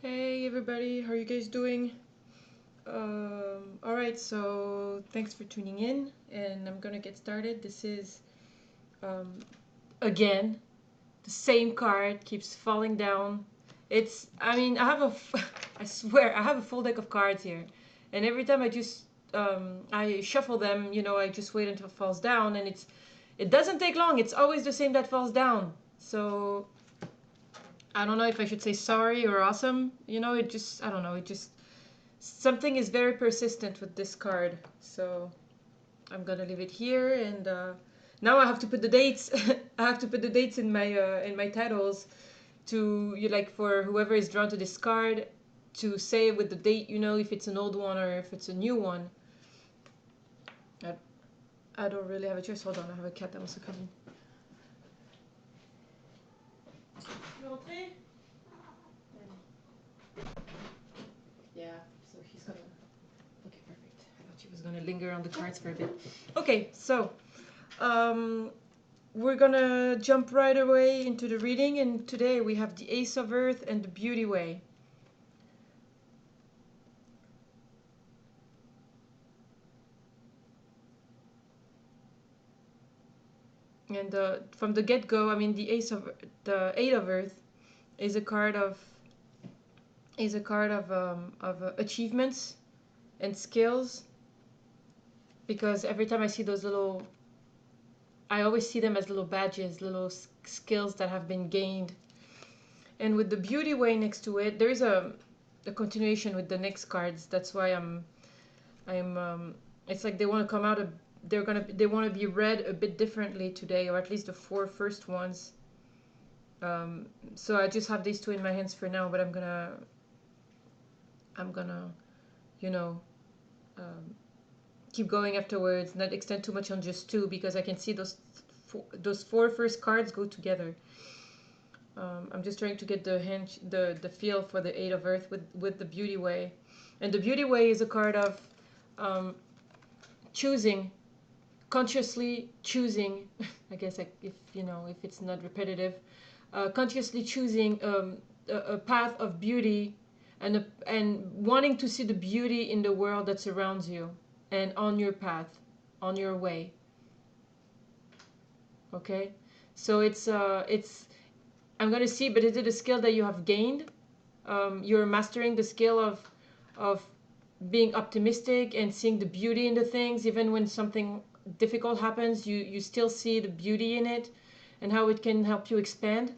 Hey everybody, how are you guys doing? Alright, so thanks for tuning in, and I'm gonna get started. This is, um, again, the same card keeps falling down. I have I swear, I have a full deck of cards here, and every time I shuffle them, I just wait until it falls down, and it doesn't take long, it's always the same that falls down. So, I don't know if I should say sorry or awesome, I don't know, something is very persistent with this card. So I'm gonna leave it here, and now I have to put the dates. I have to put the dates in my titles for whoever is drawn to this card to say with the date, if it's an old one or if it's a new one. I, I don't really have a choice. Hold on, I have a cat that wants to come in. Yeah, so he's gonna. Okay, perfect. I thought she was gonna linger on the cards for a bit. Okay, so um, we're gonna jump right away into the reading, and today we have the Ace of Earth and the Beauty Way. And from the get-go, I mean, the Eight of Earth is a card of achievements and skills. Because every time I see those I always see them as little badges, little skills that have been gained. And with the Beauty Way next to it, there is a continuation with the next cards. That's why it's like they want to come out of they want to be read a bit differently today, or at least the four first ones. So I just have these two in my hands for now, but I'm gonna you know keep going afterwards, not extend too much on just two, because I can see those four first cards go together. I'm just trying to get the feel for the Eight of Earth with the Beauty Way. And the Beauty Way is a card of choosing, consciously choosing. I guess if it's not repetitive, consciously choosing a path of beauty, and wanting to see the beauty in the world that surrounds you and on your path, on your way. Okay, so it's I'm gonna see, but is it a skill that you have gained? You're mastering the skill of being optimistic and seeing the beauty in the things, even when something difficult happens. You still see the beauty in it, and how it can help you expand.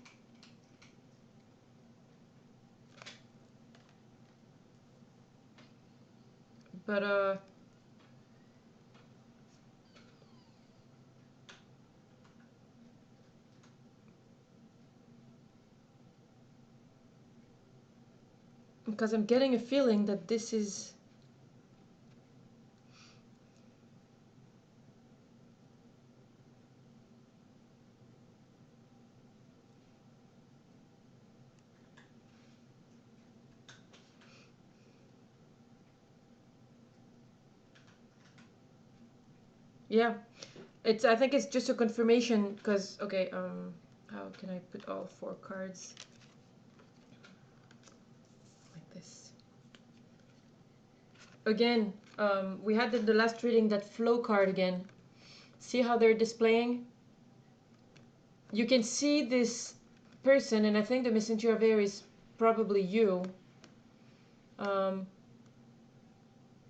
But because I'm getting a feeling that this is yeah, I think it's just a confirmation, because okay, how can I put all four cards like this? Again, we had in the last reading that flow card again. See how they're displaying? You can see this person, and I think the messenger of air is probably you. um,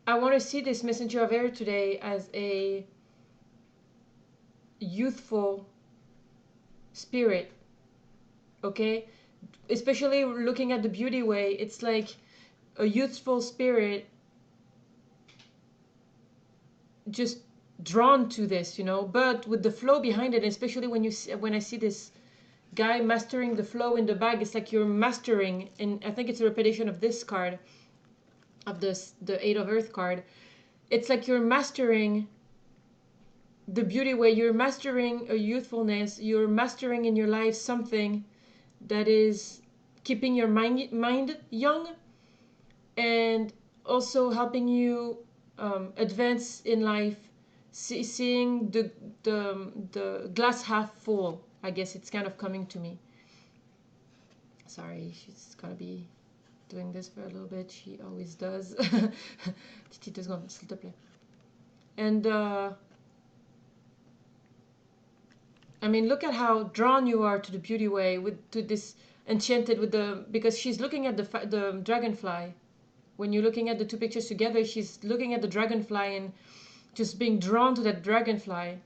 I want to see this messenger of air today as a youthful spirit. Okay, especially looking at the Beauty Way, it's like a youthful spirit just drawn to this, but with the flow behind it. Especially when I see this guy mastering the flow in the bag, it's like you're mastering, and I think it's a repetition of this card, of the Eight of Earth card. It's like you're mastering the Beauty Way, you're mastering a youthfulness, you're mastering in your life something that is keeping your mind young, and also helping you advance in life, seeing the glass half full. I guess it's kind of coming to me. Sorry, she's gonna be doing this for a little bit. She always does. Titi, 2 secondes, s'il te plaît. And I mean, look at how drawn you are to the beauty way, to this enchanted with the, because she's looking at the dragonfly. When you're looking at the 2 pictures together, she's looking at the dragonfly and just being drawn to that dragonfly.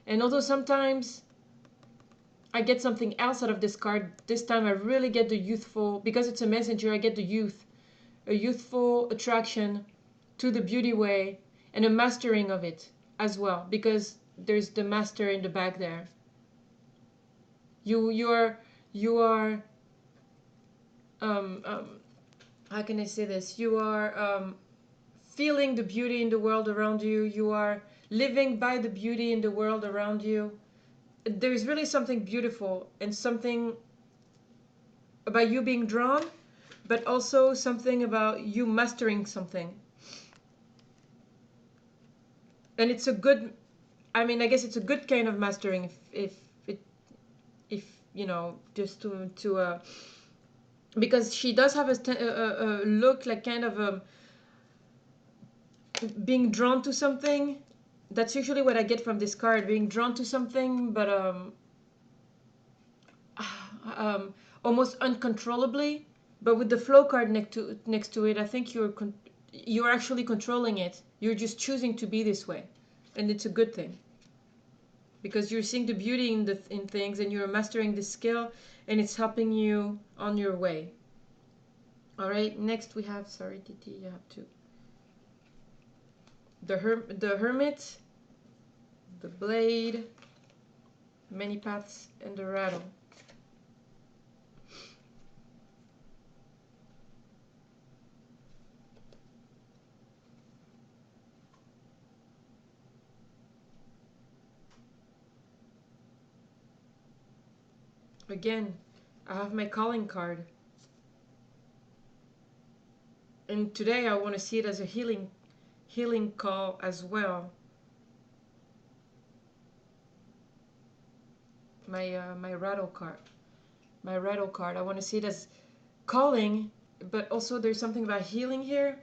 And although sometimes I get something else out of this card, this time I really get the youthful, because it's a messenger, I get the youth, a youthful attraction to the beauty way and a mastering of it as well, because there's the master in the back there. You are how can I say this? You are feeling the beauty in the world around you. You are living by the beauty in the world around you. There's really something beautiful and something about you being drawn, but also something about you mastering something. And it's a good, I mean, I guess it's a good kind of mastering if you know, just to because she does have a look like kind of being drawn to something. That's usually what I get from this card, being drawn to something, but almost uncontrollably. But with the flow card next to it, I think you're actually controlling it. You're just choosing to be this way, and it's a good thing, because you're seeing the beauty in things, and you're mastering the skill, and it's helping you on your way. All right, next we have, sorry Titi, you have to, the hermit, the blade, many paths, and the rattle. Again, I have my calling card. And today I want to see it as a healing call as well. My rattle card. My rattle card. I want to see it as calling, but also there's something about healing here.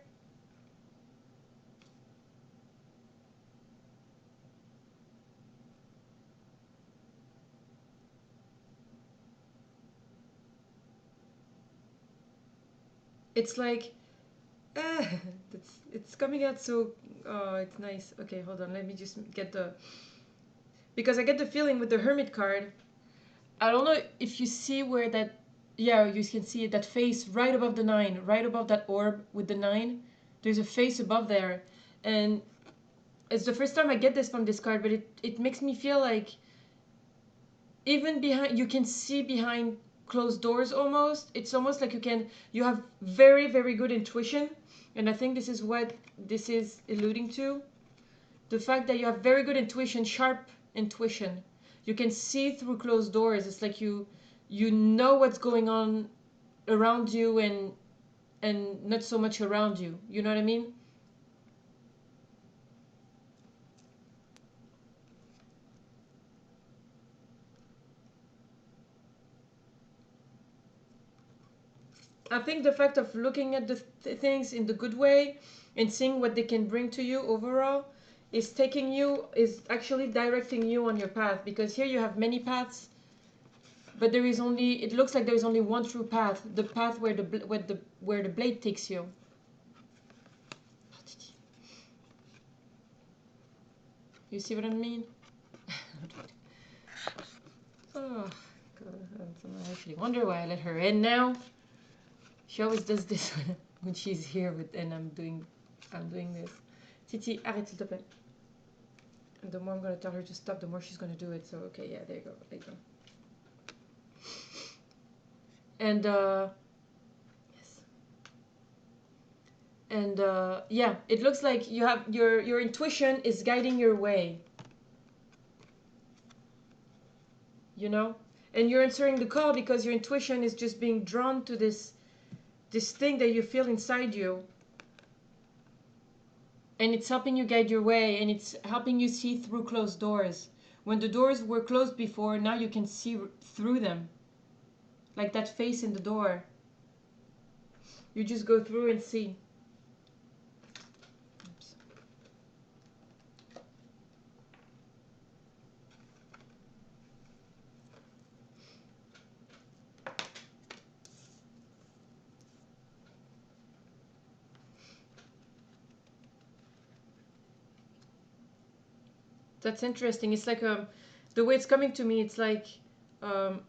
It's like, it's coming out so, oh, it's nice. Okay, hold on, let me just get the, because I get the feeling with the hermit card, I don't know if you see where that, yeah, you can see it, that face right above the 9, right above that orb with the 9. There's a face above there, and it's the first time I get this from this card, but it makes me feel like even behind, you can see behind closed doors almost. It's almost like you have very, very good intuition, and I think this is what this is alluding to. The fact that you have very good intuition, sharp intuition. You can see through closed doors. It's like you know what's going on around you and not so much around you. You know what I mean? I think the fact of looking at the things in the good way and seeing what they can bring to you overall is actually directing you on your path, because here you have many paths, but it looks like there is only one true path, the path where the blade takes you. You see what I mean? Oh, God, I actually wonder why I let her in now. She always does this when she's here and I'm doing this. Titi, arrête s'il te plaît. And the more I'm going to tell her to stop, the more she's going to do it. So, okay, yeah, there you go. There you go. And, yes. And, yeah, it looks like you have your intuition is guiding your way. You know? And you're answering the call because your intuition is just being drawn to this thing that you feel inside you. And it's helping you guide your way, and it's helping you see through closed doors. When the doors were closed before, now you can see through them. Like that face in the door. You just go through and see. Oops. That's interesting. It's like the way it's coming to me, it's like um,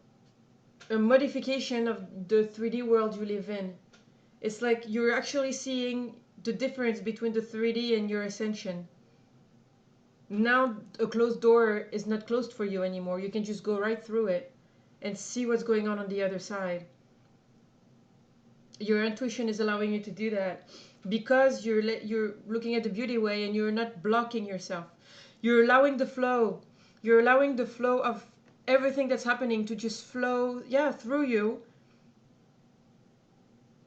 a modification of the 3D world you live in. It's like you're actually seeing the difference between the 3D and your ascension. Now a closed door is not closed for you anymore. You can just go right through it and see what's going on the other side. Your intuition is allowing you to do that because you're looking at the beauty way and you're not blocking yourself. You're allowing the flow. You're allowing the flow of everything that's happening to just flow, yeah, through you.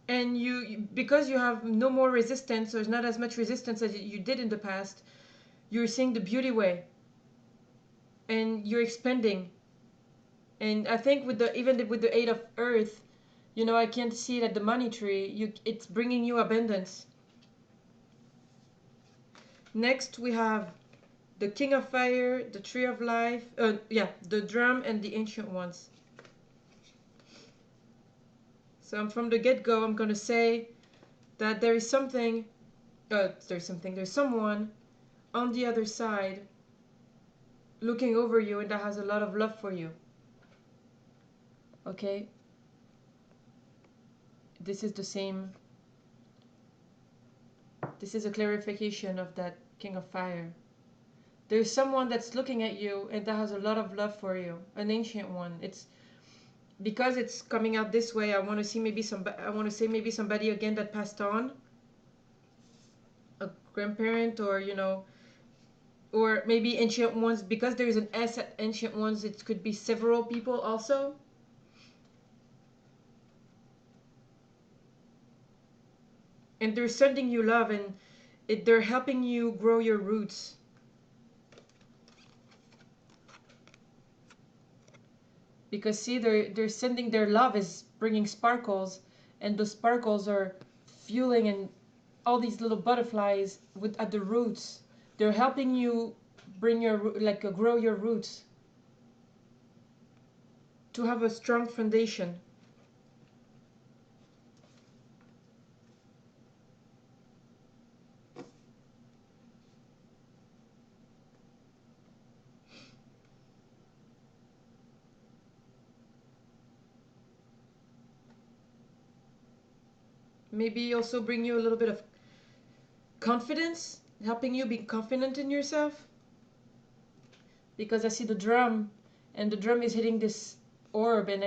And because you have no more resistance, or there's not as much resistance as you did in the past, you're seeing the beauty way. And you're expanding. And I think with even with the 8 of Earth, you know, I can't see it at the money tree. It's bringing you abundance. Next we have the King of Fire, the Tree of Life, the Drum, and the Ancient Ones. So from the get-go, I'm going to say that there's someone on the other side looking over you and that has a lot of love for you. Okay? This is the same. This is a clarification of that King of Fire. There's someone that's looking at you and that has a lot of love for you. An ancient one. It's because it's coming out this way. I want to say maybe somebody again that passed on. A grandparent, or you know, or maybe ancient ones, because there's an S at ancient ones, it could be several people also. And they're sending you love, and they're helping you grow your roots. Because see, they're sending their love is bringing sparkles, and those sparkles are fueling and all these little butterflies at the roots. They're helping you bring grow your roots to have a strong foundation. Maybe also bring you a little bit of confidence, helping you be confident in yourself. Because I see the drum, and the drum is hitting this orb, and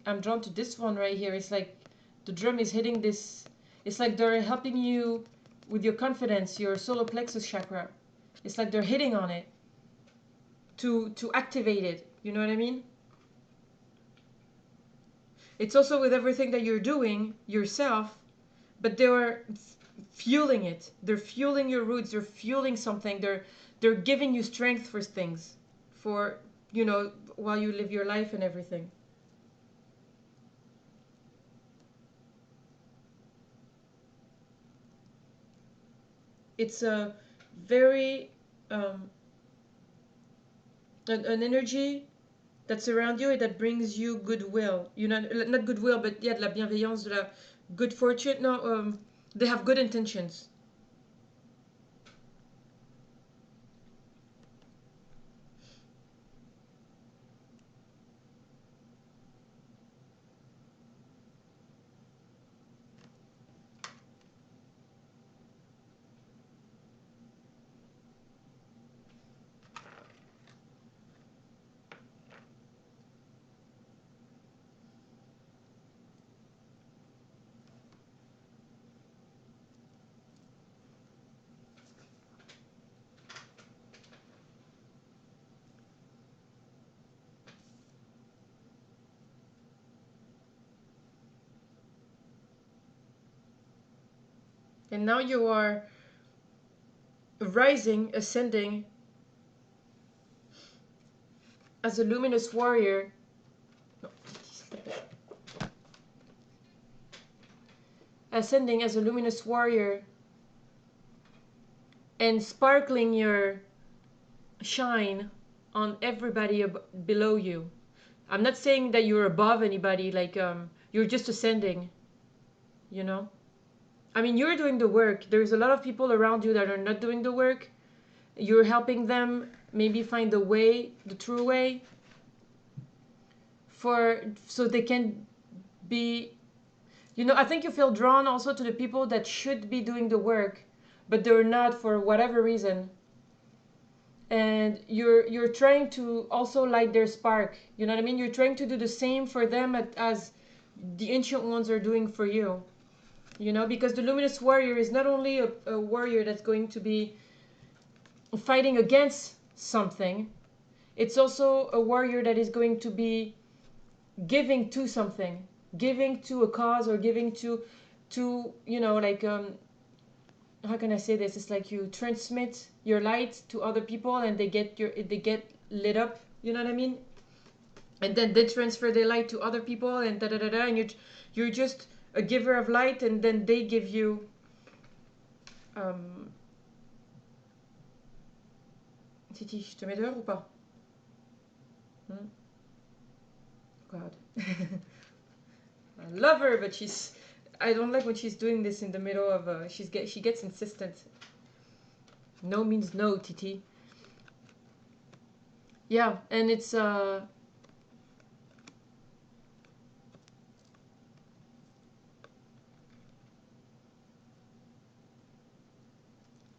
I'm drawn to this one right here. It's like the drum is hitting this. It's like they're helping you with your confidence, your solar plexus chakra. It's like they're hitting on it to activate it. You know what I mean? It's also with everything that you're doing yourself, but they're fueling it. They're fueling your roots. They're fueling something. They're giving you strength for things, for, you know, while you live your life and everything. It's a very an energy that's around you and that brings you goodwill. You know, not goodwill, but yeah, de la bienveillance, de la good fortune. No, they have good intentions. And now you are rising, ascending as a luminous warrior. No, ascending as a luminous warrior and sparkling your shine on everybody below you. I'm not saying that you're above anybody, like you're just ascending, you know? I mean, you're doing the work. There's a lot of people around you that are not doing the work. You're helping them maybe find the way, the true way, so they can be, you know, I think you feel drawn also to the people that should be doing the work, but they're not for whatever reason. And you're trying to also light their spark. You know what I mean? You're trying to do the same for them as the ancient ones are doing for you. You know, because the luminous warrior is not only a warrior that's going to be fighting against something, it's also a warrior that is going to be giving to something, giving to a cause, or giving to you know, like how can I say this? It's like you transmit your light to other people and they get lit up, you know what I mean? And then they transfer their light to other people and and you're just a giver of light, and then they give you Titi, je te mets dehors ou pas? God. I love her, but I don't like when she's doing this in the middle of she gets insistent. No means no, Titi. Yeah, and it's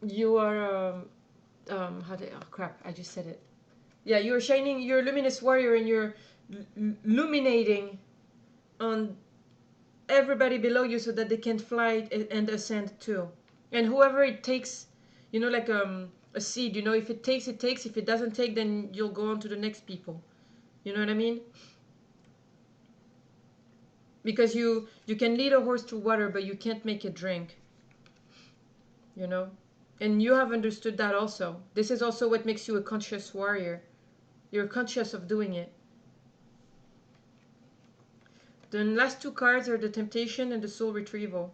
you are oh crap, I just said it. Yeah, you're shining, you're a luminous warrior, and you're illuminating on everybody below you so that they can fly and ascend too. And whoever it takes, you know, like a seed, you know, if it takes, it takes. If it doesn't take, then you'll go on to the next people. You know what I mean? Because you can lead a horse to water, but you can't make it drink. You know? And you have understood that also. This is also what makes you a conscious warrior. You're conscious of doing it. The last two cards are the temptation and the soul retrieval.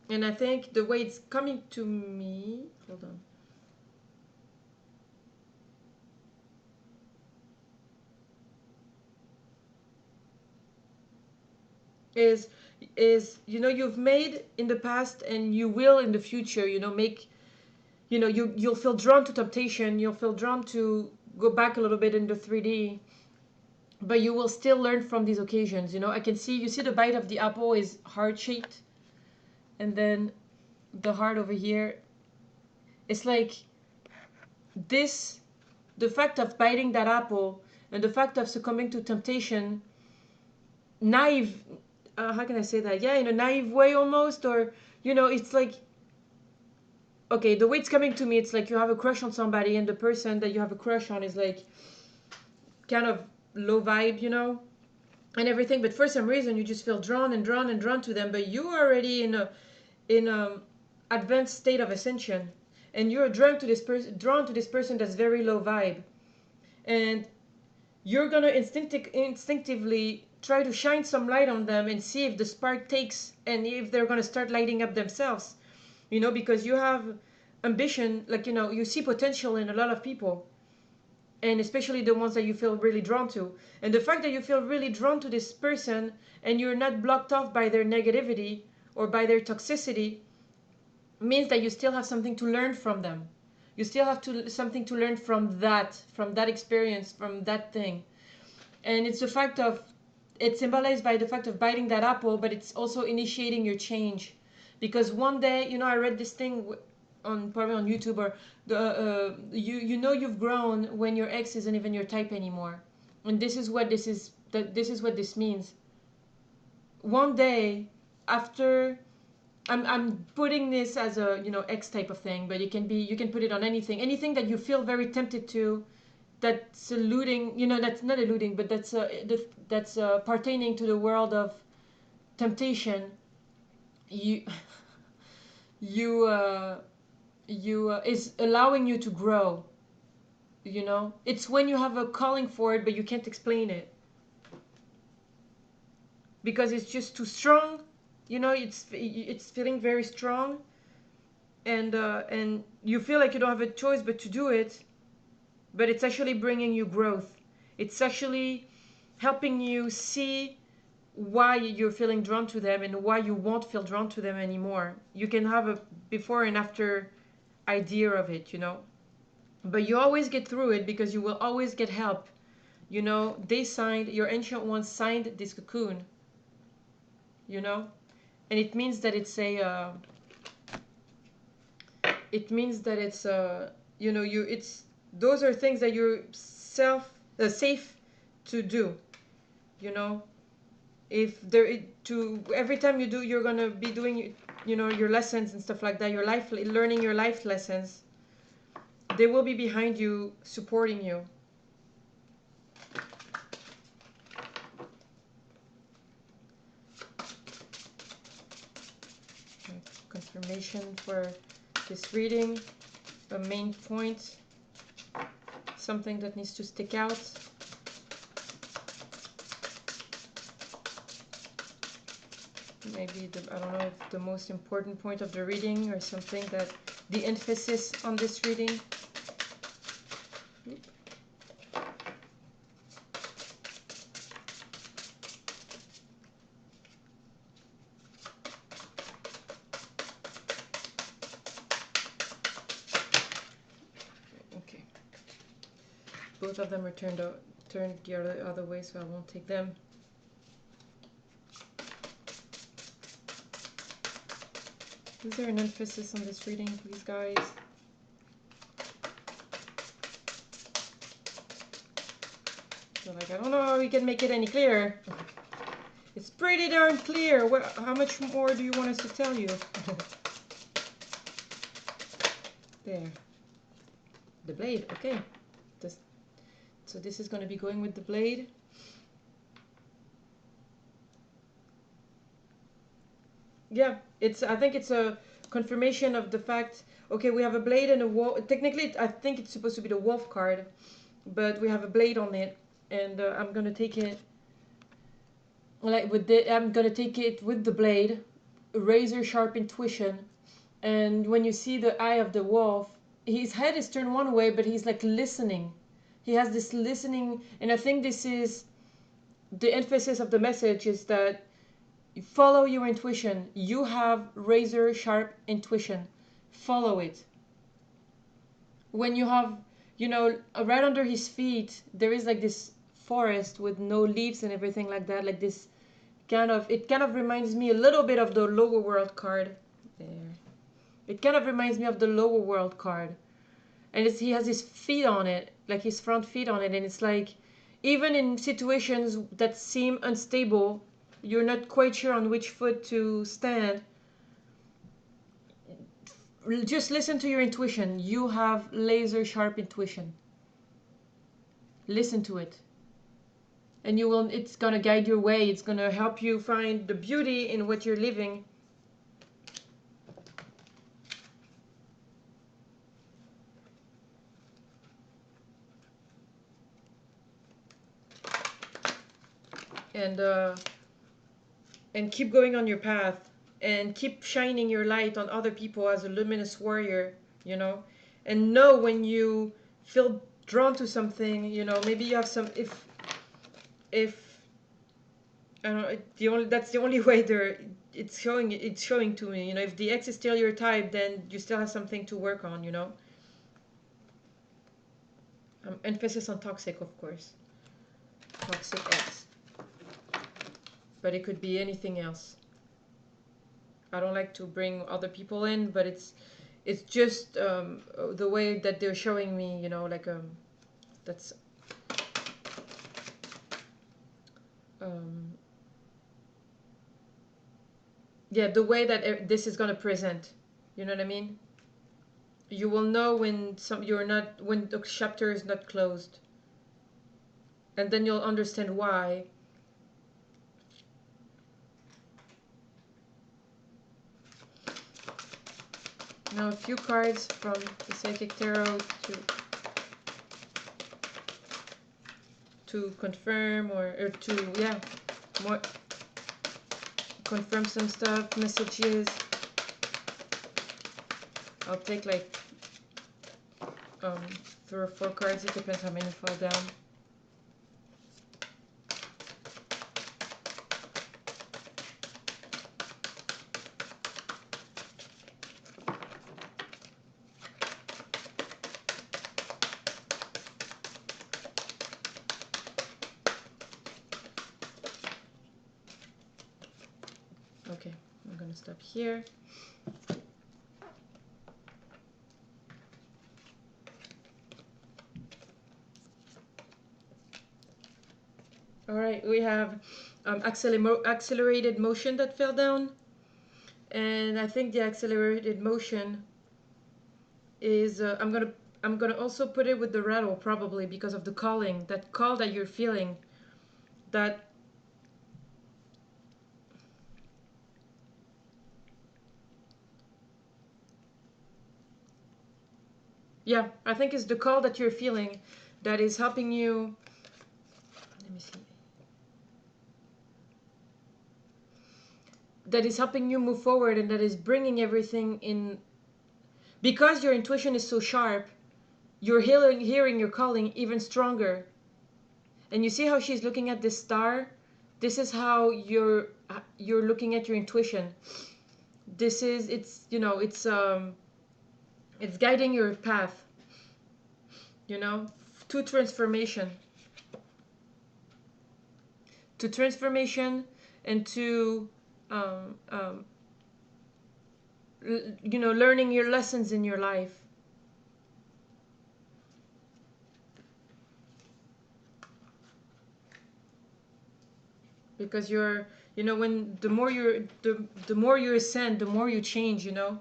And I think the way it's coming to me, hold on. Is you know, you've made in the past and you will in the future, you know, make, you know, you'll feel drawn to temptation, you'll feel drawn to go back a little bit into 3D, but you will still learn from these occasions. You know, I can see, you see the bite of the apple is heart shaped, and then the heart over here, it's like this, the fact of biting that apple and the fact of succumbing to temptation, naive, how can I say that? Yeah, in a naive way almost, or, you know, it's like, okay, the way it's coming to me, it's like you have a crush on somebody and the person that you have a crush on is like kind of low vibe, you know, and everything, but for some reason you just feel drawn and drawn and drawn to them, but you are already in a advanced state of ascension, and you're drawn to this person that's very low vibe, and you're gonna instinctively try to shine some light on them and see if the spark takes and if they're gonna start lighting up themselves, you know, because you have ambition, like, you know, you see potential in a lot of people, and especially the ones that you feel really drawn to. And the fact that you feel really drawn to this person and you're not blocked off by their negativity or by their toxicity means that you still have something to learn from them. You still have something to learn from that experience, from that thing. And it's the fact of, it's symbolized by the fact of biting that apple, but it's also initiating your change. Because one day, you know, I read this thing probably on YouTube, or you know you've grown when your ex isn't even your type anymore. And this is what this means. One day, after, I'm putting this as a, you know, X type of thing, but you can put it on anything that you feel very tempted to, that's eluding, you know, that's not eluding, but that's pertaining to the world of temptation. You is allowing you to grow. You know, it's when you have a calling for it, but you can't explain it. because it's just too strong. You know, it's feeling very strong, and you feel like you don't have a choice but to do it, but it's actually bringing you growth. It's actually helping you see why you're feeling drawn to them and why you won't feel drawn to them anymore. You can have a before and after idea of it, you know. But you always get through it because you will always get help. You know, they signed, your ancient ones signed this cocoon, you know. And it means that it's a, it means that it's you know, it's, those are things that you're safe to do, you know. If there, to every time you do, you're gonna be doing, you know, your lessons and stuff like that, your life, learning your life lessons, they will be behind you, supporting you. Confirmation for this reading, a main point, something that needs to stick out. Maybe I don't know if the most important point of the reading, or something that the emphasis on this reading. Okay. Both of them are turned the other way, so I won't take them. Is there an emphasis on this reading, please, guys? So, like, I don't know how we can make it any clearer. It's pretty darn clear. How much more do you want us to tell you? There. The blade, okay. So this is going to be going with the blade. Yeah, I think it's a confirmation of the fact, okay, we have a blade and a wolf. Technically, I think it's supposed to be the wolf card, but we have a blade on it, and I'm gonna take it like I'm gonna take it with the blade, razor sharp intuition, and when you see the eye of the wolf, his head is turned one way, but he's like listening. He has this listening, and I think this is the emphasis of the message, is that follow your intuition. You have razor sharp intuition. Follow it. When you have, you know, right under his feet, there is like this forest with no leaves and everything like that. Like this kind of, it kind of reminds me a little bit of the lower world card. There. It kind of reminds me of the lower world card. And he has his feet on it, like his front feet on it. And it's like, even in situations that seem unstable, you're not quite sure on which foot to stand, just listen to your intuition. You have laser sharp intuition. Listen to it. And it's gonna guide your way. It's gonna help you find the beauty in what you're living. And keep going on your path, and keep shining your light on other people as a luminous warrior, you know. And know when you feel drawn to something, you know, maybe you have some, if I don't know, that's the only way it's showing to me, you know. If the X is still your type, then you still have something to work on, you know. Emphasis on toxic, of course. Toxic X. But it could be anything else. I don't like to bring other people in, but it's just the way that they're showing me, you know, like that's yeah, the way that this is gonna present, you know what I mean. You will know when when the chapter is not closed, and then you'll understand why. Now a few cards from the Psychic Tarot to confirm or to, yeah, more confirm some stuff, messages. I'll take like 3 or 4 cards. It depends how many fall down. Okay, I'm gonna stop here. All right, we have accelerated motion that fell down, and I think the accelerated motion is I'm gonna also put it with the rattle, probably because of the calling, that call that you're feeling, that yeah, I think it's the call that you're feeling that is helping you. Let me see. That is helping you move forward, and that is bringing everything in. Because your intuition is so sharp, you're hearing your calling even stronger. And you see how she's looking at this star? This is how you're looking at your intuition. This is, it's, you know, it's guiding your path, you know, to transformation. To transformation and to you know, learning your lessons in your life. Because you're, you know, when the more the more you ascend, the more you change, you know.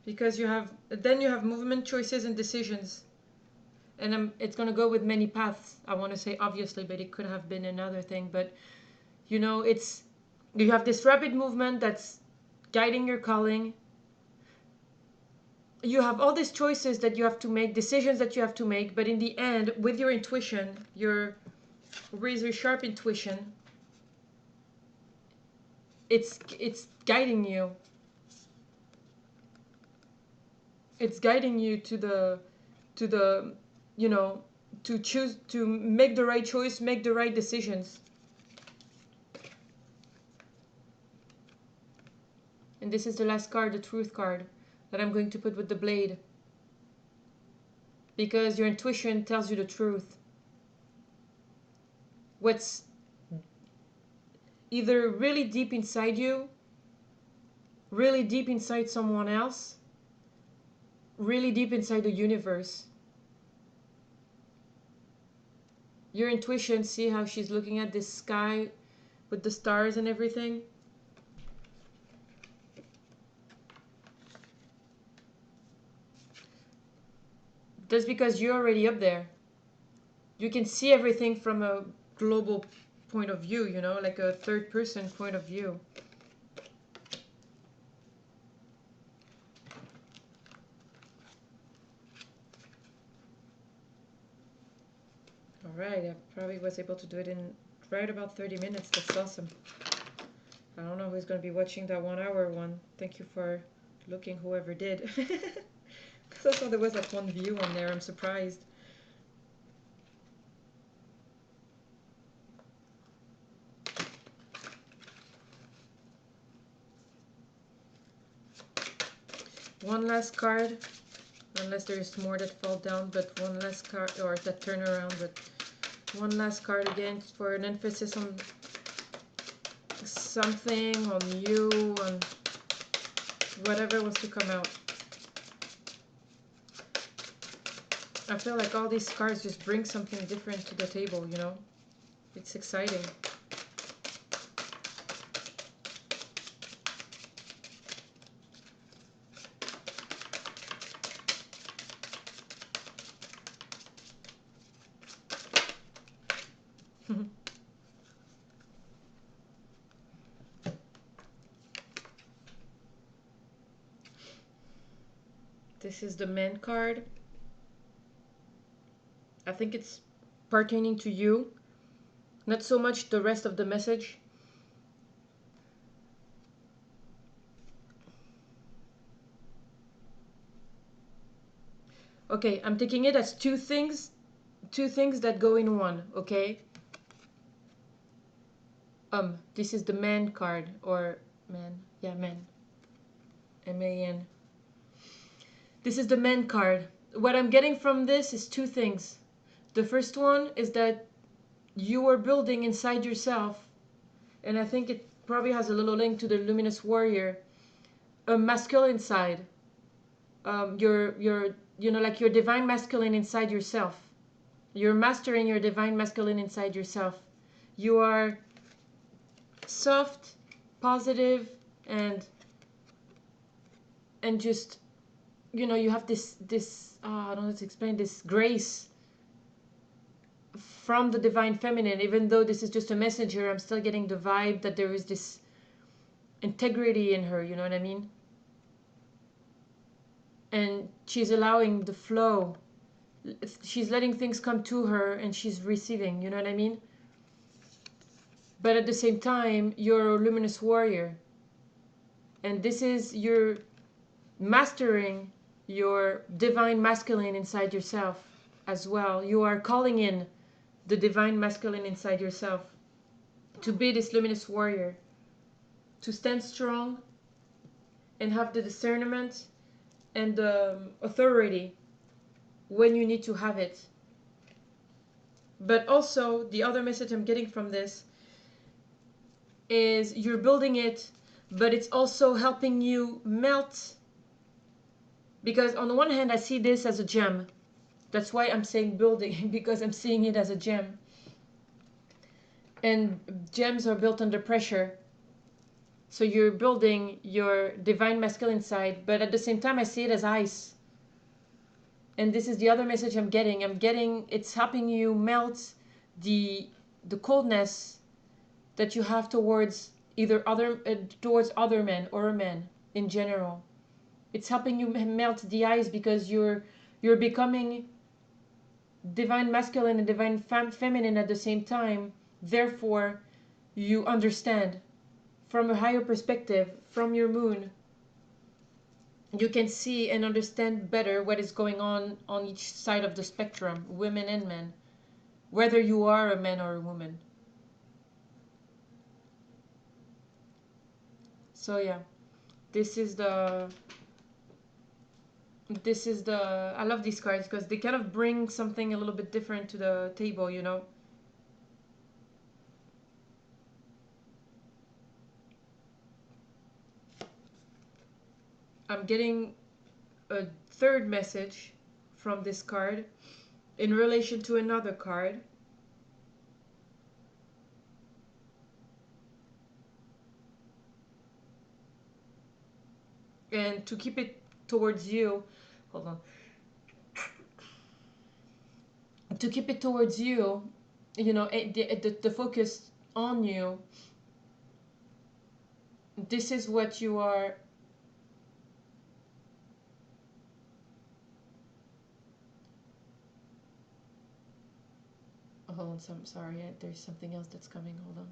Because you have, then you have movement, choices, and decisions. And it's going to go with many paths, I want to say, obviously, but it could have been another thing. But, you know, it's, you have this rapid movement that's guiding your calling. You have all these choices that you have to make, decisions that you have to make, but in the end, with your intuition, your razor sharp intuition, it's guiding you. It's guiding you to the, you know, to choose, to make the right choice, make the right decisions. And this is the last card, the truth card, that I'm going to put with the blade. Because your intuition tells you the truth. What's either really deep inside you, really deep inside someone else, really deep inside the universe. Your intuition, see how she's looking at this sky with the stars and everything? That's because you're already up there. You can see everything from a global point of view, you know, like a third person point of view. Alright, I probably was able to do it in right about 30 minutes. That's awesome. I don't know who's going to be watching that 1 hour one. Thank you for looking, whoever did. Because I saw there was like 1 view on there. I'm surprised. One last card, unless there's more that fall down, but one last card, or that turn around, but one last card again for an emphasis on something, on you, on whatever wants to come out. I feel like all these cards just bring something different to the table, you know? It's exciting. This is the man card. I think it's pertaining to you, not so much the rest of the message. Okay, I'm taking it as two things that go in one, okay? This is the man card, or man, yeah, man. M-A-N. This is the man card. What I'm getting from this is two things. The first one is that you are building inside yourself, and I think it probably has a little link to the luminous warrior, a masculine side. Your you know, like your divine masculine inside yourself. You're mastering your divine masculine inside yourself. You are soft, positive, and just, you know, you have this I don't know how to explain, this grace from the divine feminine. Even though this is just a messenger, I'm still getting the vibe that there is this integrity in her, you know what I mean? And she's allowing the flow. She's letting things come to her and she's receiving, you know what I mean? But at the same time, you're a luminous warrior. And this is your mastering your divine masculine inside yourself as well. You are calling in the divine masculine inside yourself to be this luminous warrior, to stand strong and have the discernment and the authority when you need to have it. But also, the other message I'm getting from this is you're building it, but it's also helping you melt. Because on the one hand, I see this as a gem. That's why I'm saying building, because I'm seeing it as a gem. And gems are built under pressure. So you're building your divine masculine side, but at the same time, I see it as ice. And this is the other message I'm getting. It's helping you melt the coldness that you have towards towards other men or a man in general. It's helping you melt the ice because you're becoming divine masculine and divine feminine at the same time. Therefore, you understand from a higher perspective, from your moon. You can see and understand better what is going on each side of the spectrum, women and men, whether you are a man or a woman. So yeah, this is the I love these cards because they kind of bring something a little bit different to the table, you know. I'm getting a third message from this card in relation to another card. And to keep it towards you, hold on. To keep it towards you, you know, the focus on you. This is what you are. Hold on, I'm sorry, there's something else that's coming, hold on.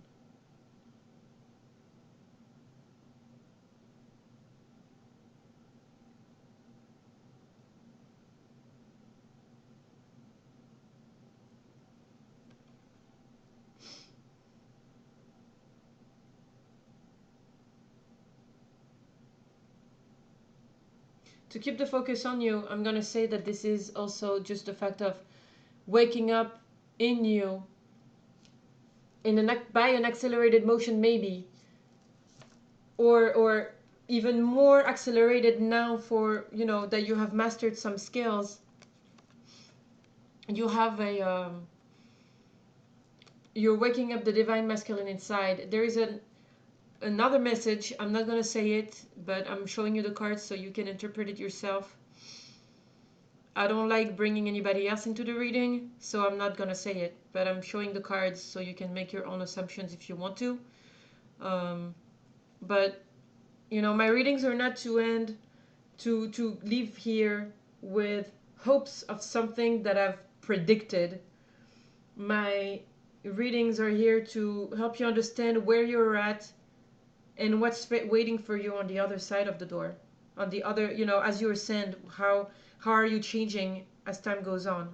To keep the focus on you, I'm going to say that this is also just the fact of waking up in you by an accelerated motion, maybe, or even more accelerated now, for, you know, that you have mastered some skills. You have you're waking up the divine masculine inside. There is another message. I'm not going to say it, but I'm showing you the cards so you can interpret it yourself. I don't like bringing anybody else into the reading, so I'm not going to say it, but I'm showing the cards so you can make your own assumptions if you want to. But, you know, my readings are not to end, to leave here with hopes of something that I've predicted. My readings are here to help you understand where you're at and what's waiting for you on the other side of the door. On the other, you know, as you were saying, how are you changing as time goes on?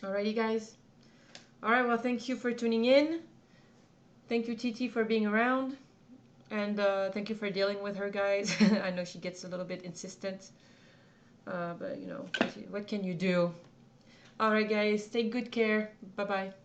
Alrighty, guys. All right. Well, thank you for tuning in. Thank you, TT, for being around. And thank you for dealing with her, guys. I know she gets a little bit insistent. But, you know, what can you do? All right, guys. Take good care. Bye-bye.